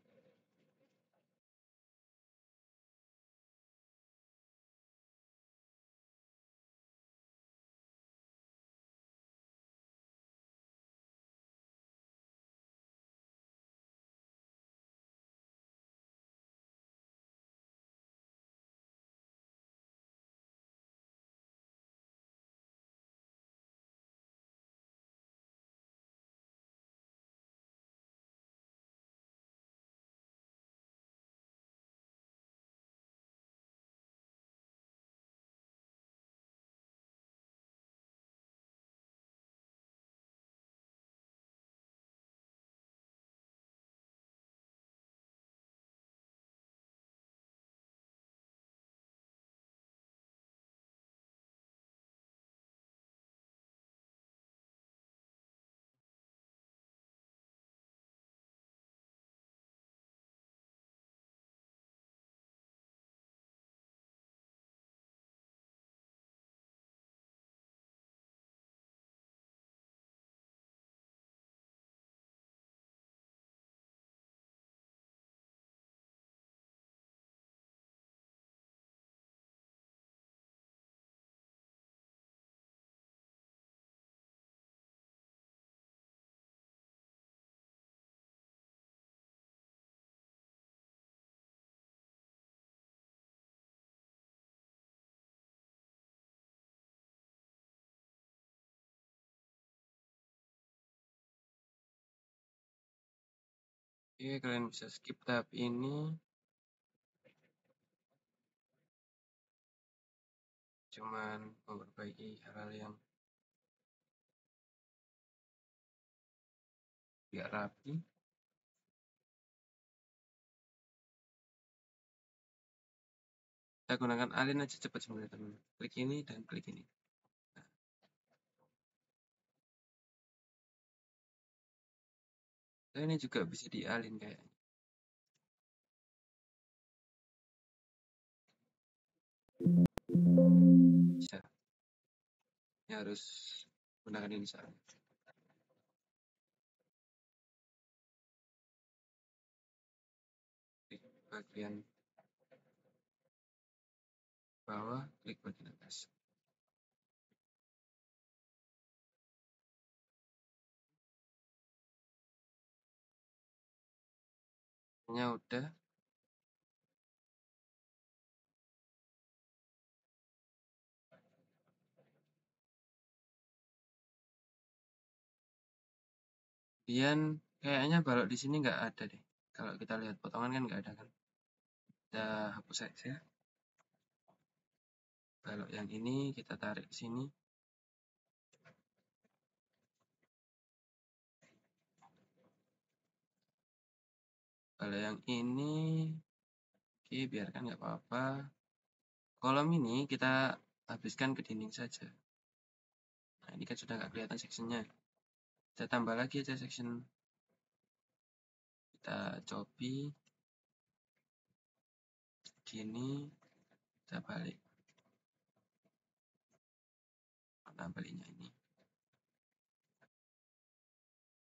Oke, kalian bisa skip tahap ini. Cuman memperbaiki hal-hal yang tidak rapi. Kita gunakan alin aja cepat sebenarnya teman. Klik ini dan klik ini. Nah, ini juga bisa dialin kayaknya. Bisa. Ini harus gunakan ini saja. Klik bagian bawah, klik bagian atas. Ini udah. Kemudian kayaknya balok di sini nggak ada deh. Kalau kita lihat potongan kan nggak ada kan. Kita hapus saja. Balok yang ini kita tarik ke sini. Kalau yang ini, oke, biarkan nggak apa-apa. Kolom ini kita habiskan ke dinding saja. Nah, ini kan sudah nggak kelihatan sectionnya. Kita tambah lagi aja section. Kita copy. Gini. Kita balik. Nah, baliknya ini.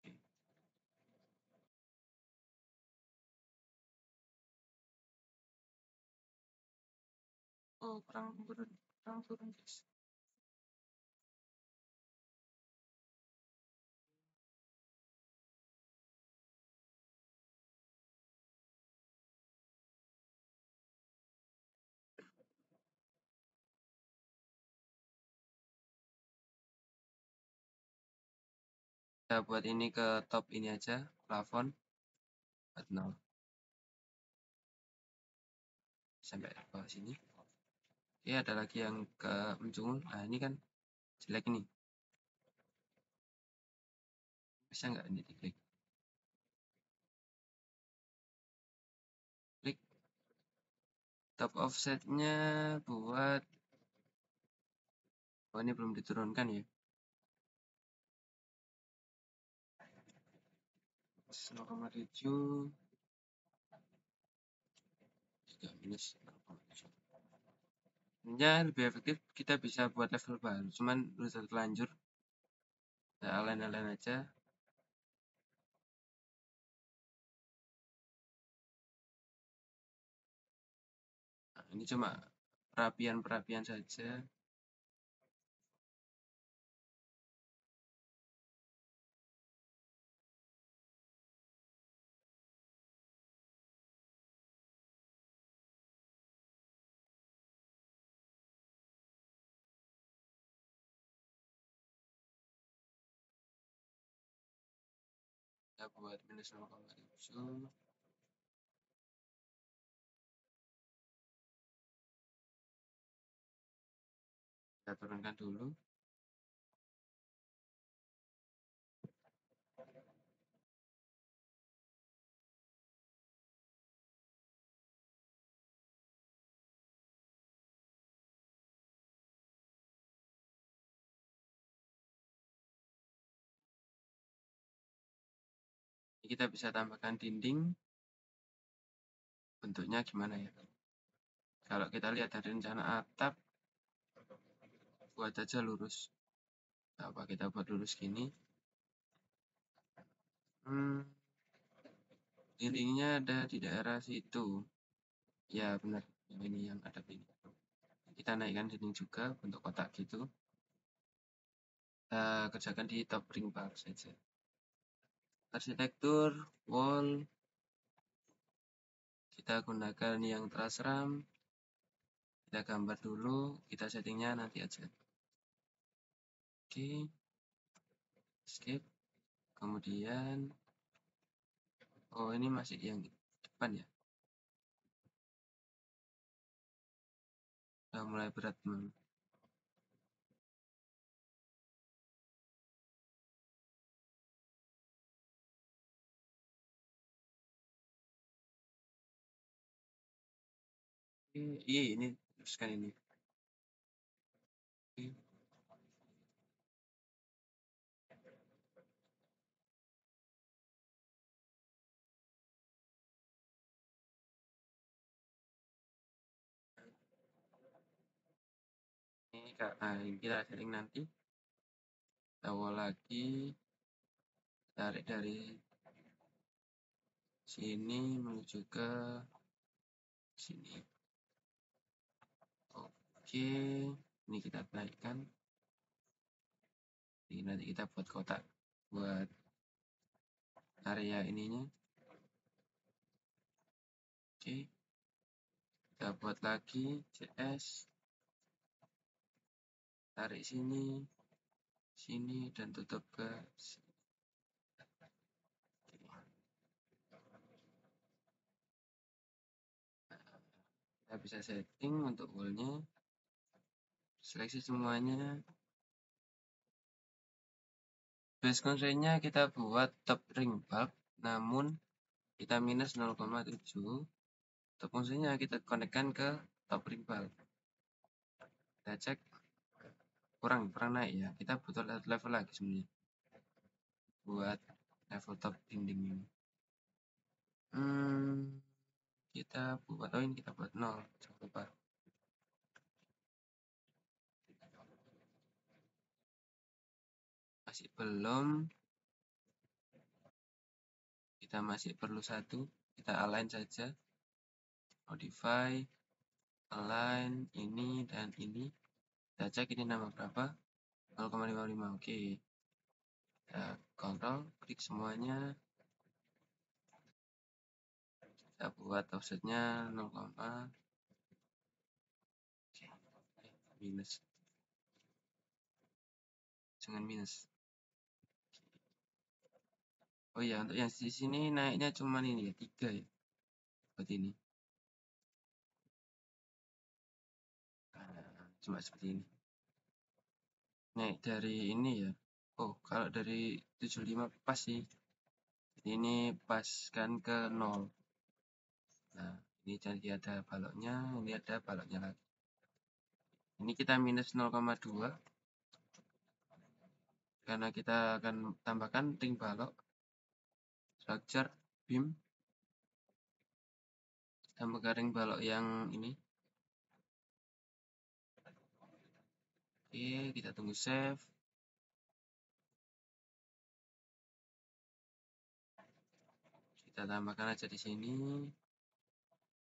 Oke. Oh, kurang turun guys. Kita buat ini ke top ini aja, plafon. Buat 0. Sampai bawah sini. Oke, ada lagi yang ke mencungul. Nah, ini kan jelek ini. Bisa nggak ini diklik? Klik. Top offsetnya buat, oh ini belum diturunkan ya. 0,7 3 minus 0,7. Sebenarnya lebih efektif kita bisa buat level baru, cuman udah terlanjur. Kita align aja. Nah, ini cuma perapian saja. Kita buat minus 0,7. Kita turunkan dulu. Ini kita bisa tambahkan dinding. Bentuknya gimana ya? Kalau kita lihat dari rencana atap, buat aja lurus. Apa kita buat lurus gini? Dindingnya ada di daerah situ. Ya benar, ini yang ada ini. Kita naikkan dinding juga bentuk kotak gitu. Kita kerjakan di top ring bar saja. Arsitektur, wall, kita gunakan yang terseram. Kita gambar dulu, kita settingnya nanti aja. Oke, skip. Kemudian Oh, ini masih yang depan ya. Udah mulai berat, teman. Iya, ini teruskan ini. Oke. Ini Kak, ini kita setting nanti. Tahu lagi, tarik dari sini menuju ke sini. Oke, ini kita naikkan. Ini nanti kita buat kotak buat area ininya. Oke, kita buat lagi CS, tarik sini, sini, dan tutup ke sini. Kita bisa setting untuk wallnya, seleksi semuanya. Base constraint-nya kita buat top ring bulb, namun kita minus 0,7. Top constraint-nya kita konekkan ke top ring bulb. Kita cek, kurang naik ya. Kita butuh level lagi sebenarnya buat level top dinding ini. Kita buat, ini kita buat 0, jangan lupa. Masih belum, kita masih perlu satu, kita align saja, modify, align, ini dan ini. Kita cek ini nama berapa, 0,55, oke. Kita kontrol, klik semuanya. Kita buat offsetnya 0, oke. Minus, jangan minus. Oh iya, untuk yang di sini naiknya cuman ini ya, 3 ya. Buat ini. Nah, cuma seperti ini. Naik dari ini ya. Oh, kalau dari 75 pas sih. Jadi ini paskan ke 0. Nah, ini jadi ada baloknya, ini ada baloknya lagi. Ini kita minus 0,2. Karena kita akan tambahkan ring balok, structure, beam. Tambah ring balok yang ini. Oke, kita tunggu save. Kita tambahkan aja di sini.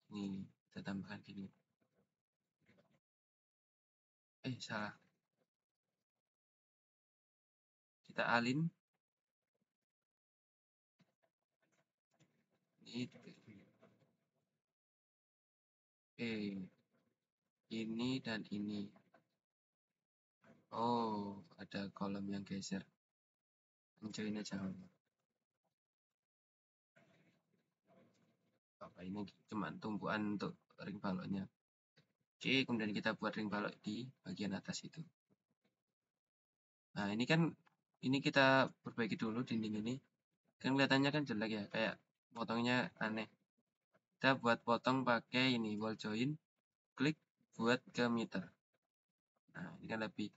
Ini kita tambahkan gini. Salah. Kita alin. Ini dan ini. Oh, ada kolom yang geser. Join aja. Apa ini cuma tumpuan untuk ring baloknya. Oke, kemudian kita buat ring balok di bagian atas itu. Nah, ini kita perbaiki dulu dinding ini. Kan kelihatannya kan jelek ya, kayak potongnya aneh. Kita buat potong pakai ini wall join, klik buat ke meter. Nah, ini kan lebih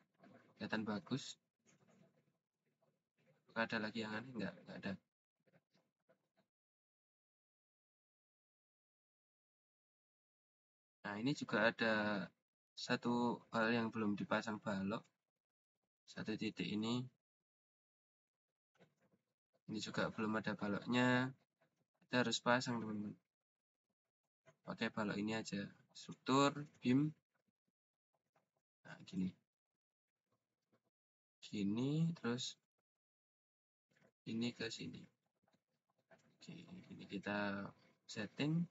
kelihatan bagus. Apakah ada lagi yang aneh? Enggak ada. Nah, ini juga ada satu hal yang belum dipasang balok. Satu titik ini juga belum ada baloknya. Kita harus pasang, teman-teman. Pakai balok ini aja. Struktur, beam. Nah, gini. Gini, terus ini ke sini. Oke, ini kita setting.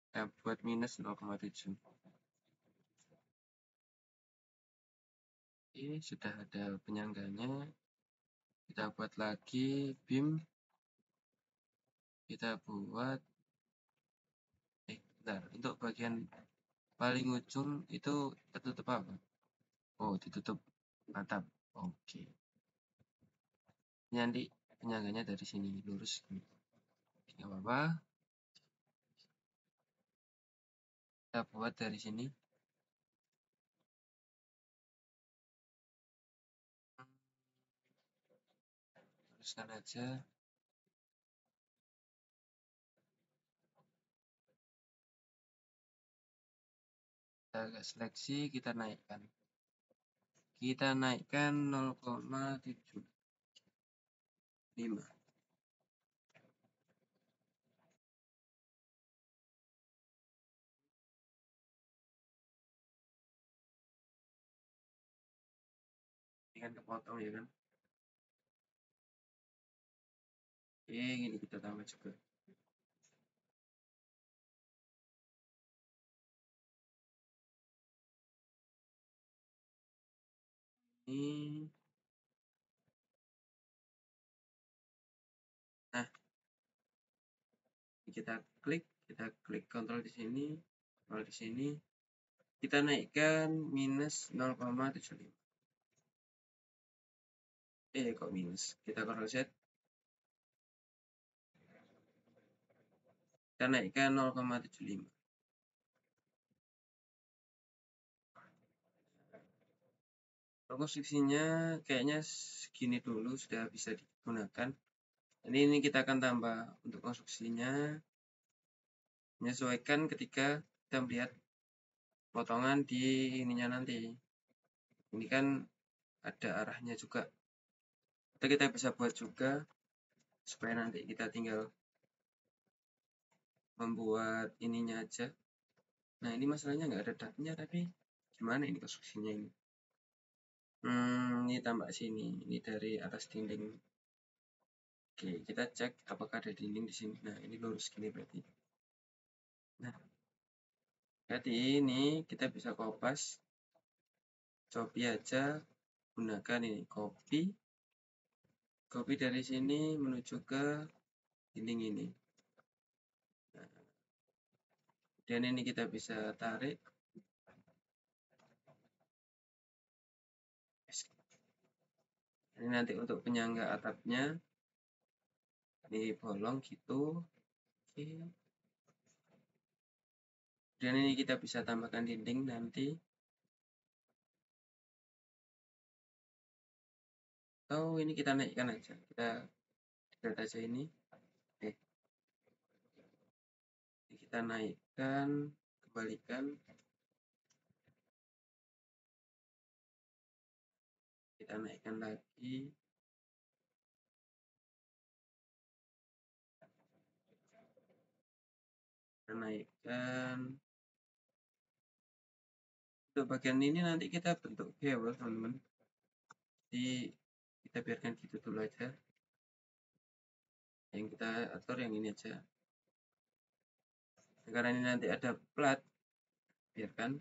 Kita buat minus 0,7. Oke, sudah ada penyangganya. Kita buat lagi beam. Kita buat bentar, untuk bagian paling ujung itu tertutup apa? Oh, ditutup atap. Oke. Nanti penyangganya dari sini lurus gini. Nggak apa-apa. Kita buat dari sini. Teruskan aja. Kita seleksi, kita naikkan. Kita naikkan 0,75. Ini kan kepotong ya kan. Ini kita tambah juga. Ini. Nah, kita klik kontrol di sini, kontrol di sini. Kita naikkan minus 0,75. Kok minus? Kita kontrol Z. Kita naikkan 0,75. Konstruksinya kayaknya segini dulu sudah bisa digunakan. Ini kita akan tambah untuk konstruksinya. Menyesuaikan ketika kita melihat potongan di ininya nanti. Ini kan ada arahnya juga. Atau kita bisa buat juga supaya nanti kita tinggal membuat ininya aja. Nah, ini masalahnya nggak ada datanya, tapi gimana ini konstruksinya ini? Ini tambah sini. Ini dari atas dinding. Oke, kita cek apakah ada dinding di sini. Nah, ini lurus gini berarti. Nah, jadi ini kita bisa kopas. Copy aja, gunakan ini copy dari sini menuju ke dinding ini. Nah, dan ini kita bisa tarik. Ini nanti untuk penyangga atapnya, ini bolong gitu. Oke. Dan ini kita bisa tambahkan dinding nanti. Oh, ini kita naikkan aja. Kita lihat aja ini. Oke. Kita naikkan, kembalikan. Kita naikkan lagi. Kita naikkan. Untuk bagian ini nanti kita bentuk bevel, teman-teman. Jadi kita biarkan gitu dulu aja. Yang kita atur yang ini aja. Karena ini nanti ada plat, biarkan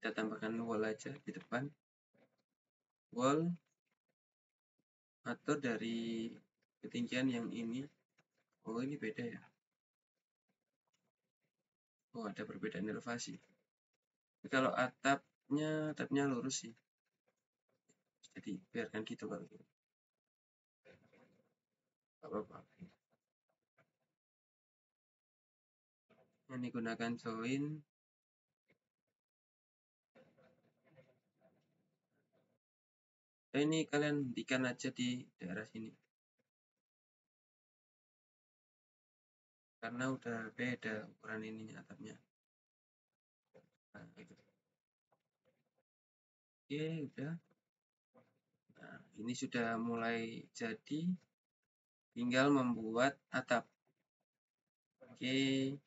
kita tambahkan wall aja di depan. Wall, atur dari ketinggian yang ini. Oh, ini beda ya. Oh, ada perbedaan elevasi. Tapi kalau atapnya lurus sih. Jadi biarkan gitu kalau gitu. Gak apa-apa. Ini gunakan join. Ini kalian hentikan aja di daerah sini. Karena udah beda ukuran ininya atapnya. Nah, gitu. Oke, udah. Nah, ini sudah mulai jadi. Tinggal membuat atap. Oke.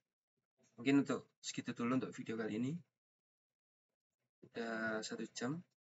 Mungkin untuk segitu dulu untuk video kali ini. Udah 1 jam.